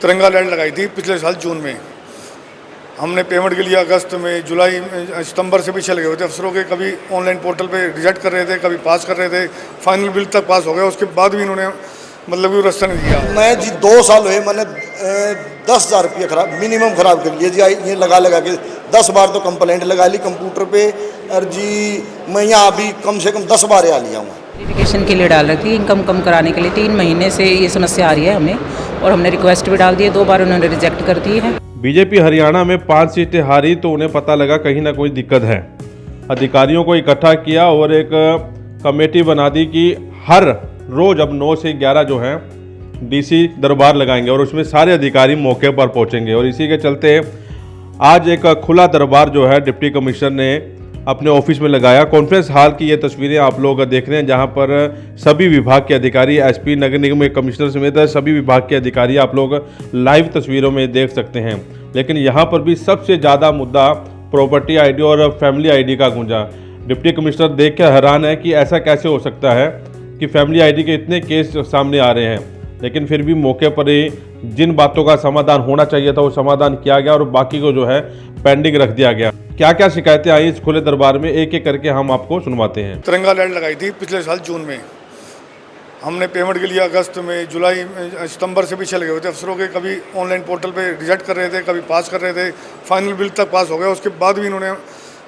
तिरंगा लाइट लगाई थी पिछले साल जून में। हमने पेमेंट के लिए अगस्त में, जुलाई में, सितंबर से पीछे लगे हुए थे अफसरों के। कभी ऑनलाइन पोर्टल पे रिजेक्ट कर रहे थे, कभी पास कर रहे थे। फाइनल बिल तक पास हो गया, उसके बाद भी इन्होंने मतलब कि रास्ता नहीं दिया। मैं जी 2 साल हुए, मैंने 10,000 रुपये खराब मिनिमम ख़राब कर लिए जी। ये लगा के 10 बार तो कंप्लेंट लगा ली कंप्यूटर पे, और जी मैं यहाँ अभी कम से कम 10 बार आ लिया हूँ। वेरिफिकेशन के लिए डाल रखी थी, इनकम कम कराने के लिए। 3 महीने से ये समस्या आ रही है हमें, और हमने रिक्वेस्ट भी डाल दी है। 2 बार उन्होंने रिजेक्ट कर दी है। बीजेपी हरियाणा में 5 सीटें हारी तो उन्हें पता लगा कहीं ना कोई दिक्कत है। अधिकारियों को इकट्ठा किया और एक कमेटी बना दी कि हर रोज अब 9 से 11 जो है डीसी दरबार लगाएंगे और उसमें सारे अधिकारी मौके पर पहुंचेंगे। और इसी के चलते आज एक खुला दरबार जो है डिप्टी कमिश्नर ने अपने ऑफिस में लगाया। कॉन्फ्रेंस हॉल की ये तस्वीरें आप लोग देख रहे हैं, जहां पर सभी विभाग के अधिकारी, एसपी, नगर निगम कमिश्नर समेत सभी विभाग के अधिकारी आप लोग लाइव तस्वीरों में देख सकते हैं। लेकिन यहां पर भी सबसे ज़्यादा मुद्दा प्रॉपर्टी आईडी और फैमिली आईडी का गूंजा। डिप्टी कमिश्नर देख के हैरान है कि ऐसा कैसे हो सकता है कि फैमिली आईडी के इतने केस सामने आ रहे हैं, लेकिन फिर भी मौके पर ही जिन बातों का समाधान होना चाहिए था वो समाधान किया गया और बाकी को जो है पेंडिंग रख दिया गया। क्या क्या शिकायतें आई इस खुले दरबार में, एक एक करके हम आपको सुनवाते हैं। तिरंगा लाइट लगाई थी पिछले साल जून में। हमने पेमेंट के लिए अगस्त में, जुलाई में, सितंबर से पीछे लगे हुए थे अफसरों के। कभी ऑनलाइन पोर्टल पे रिजेक्ट कर रहे थे, कभी पास कर रहे थे। फाइनल बिल तक पास हो गया, उसके बाद भी इन्होंने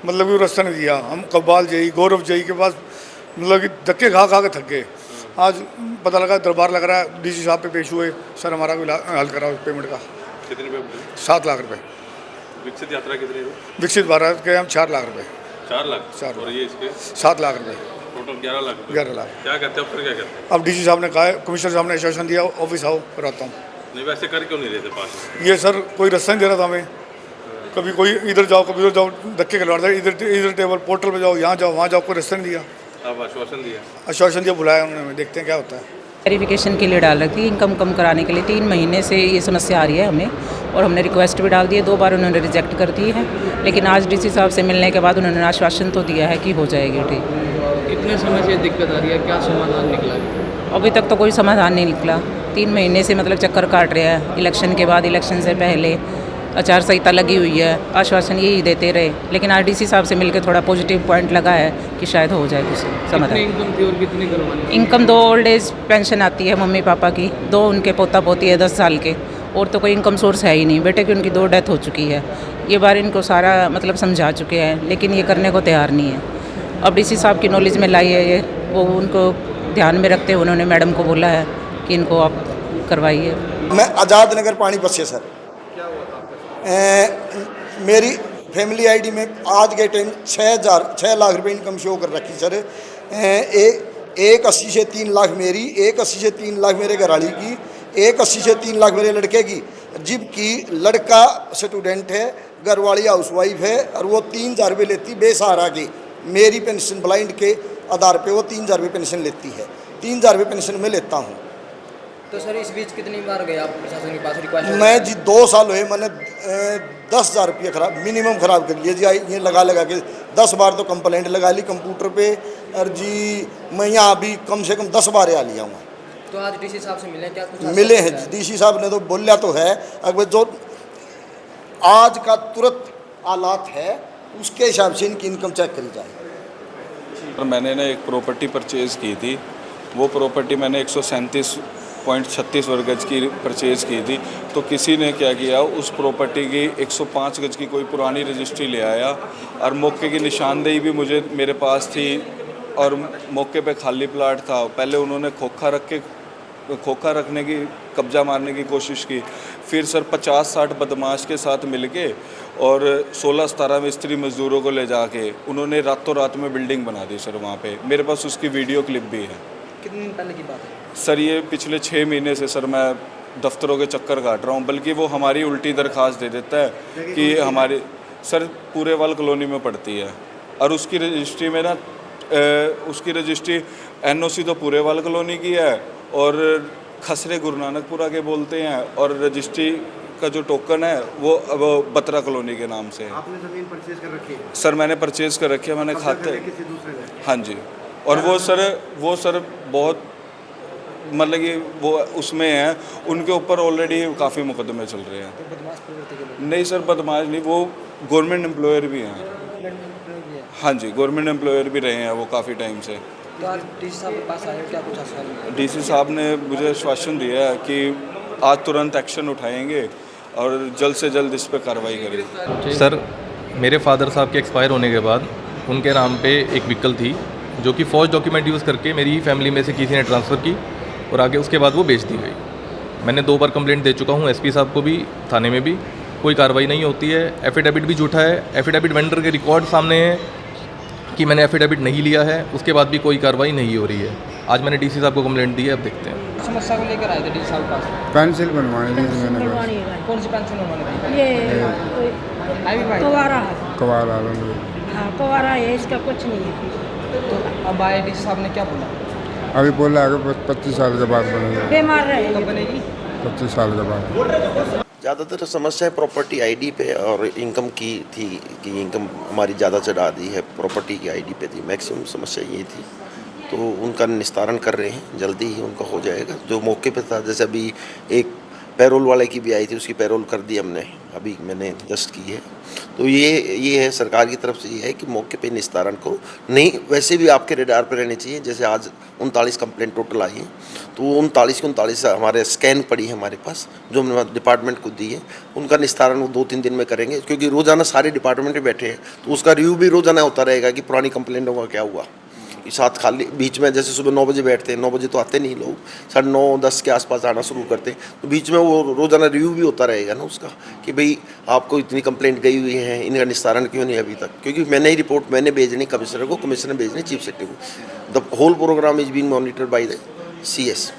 मतलब कि रास्ता नहीं दिया। हम कब्बाल जई, गौरव जई के पास मतलब कि धक्के खा के थक गए। आज पता लगा दरबार लग रहा है, डीसी साहब पे पेश हुए, सर हमारा कोई हल कराओ पेमेंट का। कितने रुपये? 7 लाख रुपए। विकसित यात्रा कितने? विकसित भारत के हम 4 लाख रुपए। 4 लाख। 4 और ये इसके 7 लाख रुपए, टोटल 11 लाख। 11 लाख। क्या कहते हैं, फिर क्या कहते हैं? अब डीसी साहब ने कहा है, कमिश्नर साहब ने आश्वासन दिया, ऑफिस आओ कराता हूँ। नहीं, वैसे कर क्यों नहीं देते पास? ये सर कोई रास्ता नहीं दे रहा था हमें। कभी कोई इधर जाओ, कभी उधर जाओ, धक्के खिलवा रहे। इधर टेबल पोर्टल पे जाओ, यहाँ जाओ, वहाँ जाओ, कोई रास्ता नहीं दिया। अब आश्वासन दिया, बुलाया उन्होंने, देखते हैं क्या होता है। वेरिफिकेशन के लिए डाल रखी थी, इनकम कम कराने के लिए। 3 महीने से ये समस्या आ रही है हमें, और हमने रिक्वेस्ट भी डाल दी है। 2 बार उन्होंने रिजेक्ट कर दी है, लेकिन आज डीसी साहब से मिलने के बाद उन्होंने आश्वासन तो दिया है कि हो जाएगी ठीक। कितने समय से दिक्कत आ रही है, क्या समाधान निकला है? अभी तक तो कोई समाधान नहीं निकला। 3 महीने से मतलब चक्कर काट रहे हैं। इलेक्शन के बाद, इलेक्शन से पहले आचार संहिता लगी हुई है, आश्वासन यही देते रहे। लेकिन आज डीसी साहब से मिलकर थोड़ा पॉजिटिव पॉइंट लगा है कि शायद हो जाए कुछ समाधान। कितनी इनकम थी और कितनी करवानी? इनकम 2 ओल्ड एज पेंशन आती है मम्मी पापा की, 2 उनके पोता पोती है 10 साल के, और तो कोई इनकम सोर्स है ही नहीं। बेटे की उनकी 2 डेथ हो चुकी है। ये बार इनको सारा मतलब समझा चुके हैं, लेकिन ये करने को तैयार नहीं है। अब डीसी साहब की नॉलेज में लाई है ये, वो उनको ध्यान में रखते हुए उन्होंने मैडम को बोला है कि इनको आप करवाइए। मैं आज़ाद नगर पानीपत से सर। मेरी फैमिली आईडी में आज के टाइम 6 लाख रुपए इनकम शो कर रखी सर। 1,80 से 3 लाख मेरी, 1,80 से 3 लाख मेरे घरवाली की, 1,80 से 3 लाख मेरे लड़के की। जबकि लड़का स्टूडेंट है, घरवाली हाउसवाइफ है, और वो 3,000 रुपये लेती बेसहारा की। मेरी पेंशन ब्लाइंड के आधार पे वो 3,000 रुपये पेंशन लेती है। 3,000 रुपये पेंशन मैं लेता हूँ। तो सर इस बीच कितनी बार गए आप प्रशासन के पास रिक्वेस्ट? मैं जी 2 साल हुए, मैंने 10,000 रुपये खराब मिनिमम ख़राब कर लिए जी। ये लगा के 10 बार तो कंप्लेंट लगा ली कंप्यूटर पे, और जी मैं यहाँ अभी कम से कम 10 बार आ लिया हूँ। तो आज डीसी साहब से मिले क्या? कुछ मिले हैं डीसी साहब ने तो बोलिया तो है, अगर जो आज का तुरंत हालात है उसके हिसाब से इनकी इनकम चेक करी जाए। मैंने ना एक प्रॉपर्टी परचेज़ की थी। वो प्रॉपर्टी मैंने 137.36 वर्ग गज की परचेज़ की थी। तो किसी ने क्या किया, उस प्रॉपर्टी की 105 गज की कोई पुरानी रजिस्ट्री ले आया, और मौके की निशानदेही भी मेरे पास थी, और मौके पे खाली प्लाट था। पहले उन्होंने खोखा रखने की, कब्जा मारने की कोशिश की। फिर सर 50-60 बदमाश के साथ मिलके और 16-17 मिस्त्री मज़दूरों को ले जाके उन्होंने रातों रात में बिल्डिंग बना दी सर वहाँ पे। मेरे पास उसकी वीडियो क्लिप भी है। कितने दिन पहले की बात है सर? ये पिछले 6 महीने से सर मैं दफ्तरों के चक्कर काट रहा हूँ। बल्कि वो हमारी उल्टी दरख्वास्त दे देता है कि हमारी सर पूरेवाल कॉलोनी में पड़ती है, और उसकी रजिस्ट्री में ना उसकी रजिस्ट्री NOC तो पूरेवाल कॉलोनी की है, और खसरे गुरु नानकपुरा के बोलते हैं, और रजिस्ट्री का जो टोकन है वो बत्रा कॉलोनी के नाम से है। आपने ज़मीन परचेज कर रखी है? सर मैंने परचेज़ कर रखी है, मैंने खाते। किसी दूसरे ने? हाँ जी। और वो सर बहुत मतलब कि वो उसमें हैं, उनके ऊपर ऑलरेडी काफ़ी मुकदमे चल रहे हैं। नहीं सर, बदमाश नहीं, वो गवर्नमेंट एम्प्लॉयर भी हैं। हाँ जी, गवर्नमेंट एम्प्लॉयर भी रहे हैं वो काफ़ी टाइम से। तो आज डीसी साहब के पास आए हो, क्या कुछ आश्वासन मिला? डीसी साहब ने मुझे आश्वासन दिया है कि आज तुरंत एक्शन उठाएंगे और जल्द से जल्द इस पर कार्रवाई करेंगे। सर, मेरे फादर साहब के एक्सपायर होने के बाद उनके नाम पे एक व्हीकल थी जो कि फॉर्ज डॉक्यूमेंट यूज़ करके मेरी फैमिली में से किसी ने ट्रांसफ़र की और आगे उसके बाद वो बेच दी गई। मैंने 2 बार कंप्लेंट दे चुका हूँ, एसपी साहब को भी, थाने में भी, कोई कार्रवाई नहीं होती है। एफिडेविट भी झूठा है, एफिडेविट वेंडर के रिकॉर्ड सामने है कि मैंने एफिडेविट नहीं लिया है, उसके बाद भी कोई कार्रवाई नहीं हो रही है। आज मैंने डीसी साहब को कंप्लेंट दी है, अब देखते हैं। समस्या को लेकर आए थे डीसी साहब के पास? पेंसिल बनवानी थी मैंने बस। कौन सी पेंशन बनवानी ये थी? कुवारा है। कवारा हाँ कुवारा है, इसका कुछ नहीं है। तो अब आए डीसी साहब ने क्या बोला? अभी बोला है कि 25 साल के बाद बनेगी। बीमार रहे कब बनेगी? 25 साल के बाद। ज़्यादातर समस्या प्रॉपर्टी आईडी पे और इनकम की थी कि इनकम हमारी ज़्यादा चढ़ा दी है, प्रॉपर्टी की आईडी पे थी। मैक्सिमम समस्या ये थी, तो उनका निस्तारण कर रहे हैं, जल्दी ही उनका हो जाएगा। जो मौके पे था, जैसे अभी एक पैरोल वाले की भी आई थी, उसकी पैरोल कर दी हमने, अभी मैंने जस्ट की है। तो ये है सरकार की तरफ से, ये है कि मौके पे निस्तारण को नहीं, वैसे भी आपके रेडार पे रहने चाहिए। जैसे आज 39 कंप्लेंट टोटल आई है, तो 39 की 39 हमारे स्कैन पड़ी है हमारे पास, जो हमने डिपार्टमेंट को दी है। उनका निस्तारण वो 2-3 दिन में करेंगे, क्योंकि रोज़ाना सारे डिपार्टमेंट में बैठे हैं, तो उसका रिव्यू भी रोज़ाना होता रहेगा कि पुरानी कंप्लेंटों का क्या हुआ। साथ खाली बीच में जैसे सुबह 9 बजे बैठते हैं, 9 बजे तो आते नहीं लोग, 9:30-10 के आसपास आना शुरू करते हैं, तो बीच में वो रोज़ाना रिव्यू भी होता रहेगा ना उसका, कि भाई आपको इतनी कंप्लेंट गई हुई है, इनका निस्तारण क्यों नहीं अभी तक। क्योंकि मैंने ही रिपोर्ट मैंने भेजनी कमिश्नर को, कमिश्नर भेजनी चीफ सेक्रेटरी को। The whole program is being monitored by the CS।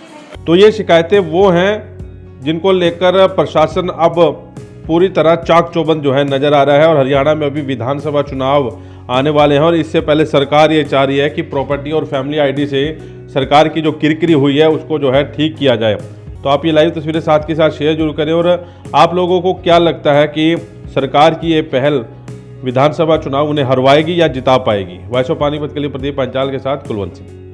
तो ये शिकायतें वो हैं जिनको लेकर प्रशासन अब पूरी तरह चाक चौबंद जो है नज़र आ रहा है। और हरियाणा में अभी विधानसभा चुनाव आने वाले हैं और इससे पहले सरकार ये चाह रही है कि प्रॉपर्टी और फैमिली आईडी से सरकार की जो किरकिरी हुई है उसको जो है ठीक किया जाए। तो आप ये लाइव तस्वीरें साथ के साथ शेयर जरूर करें। और आप लोगों को क्या लगता है कि सरकार की ये पहल विधानसभा चुनाव उन्हें हरवाएगी या जिता पाएगी? वॉइस ऑफ पानीपत के लिए प्रदीप पंचाल के साथ कुलवंत सिंह।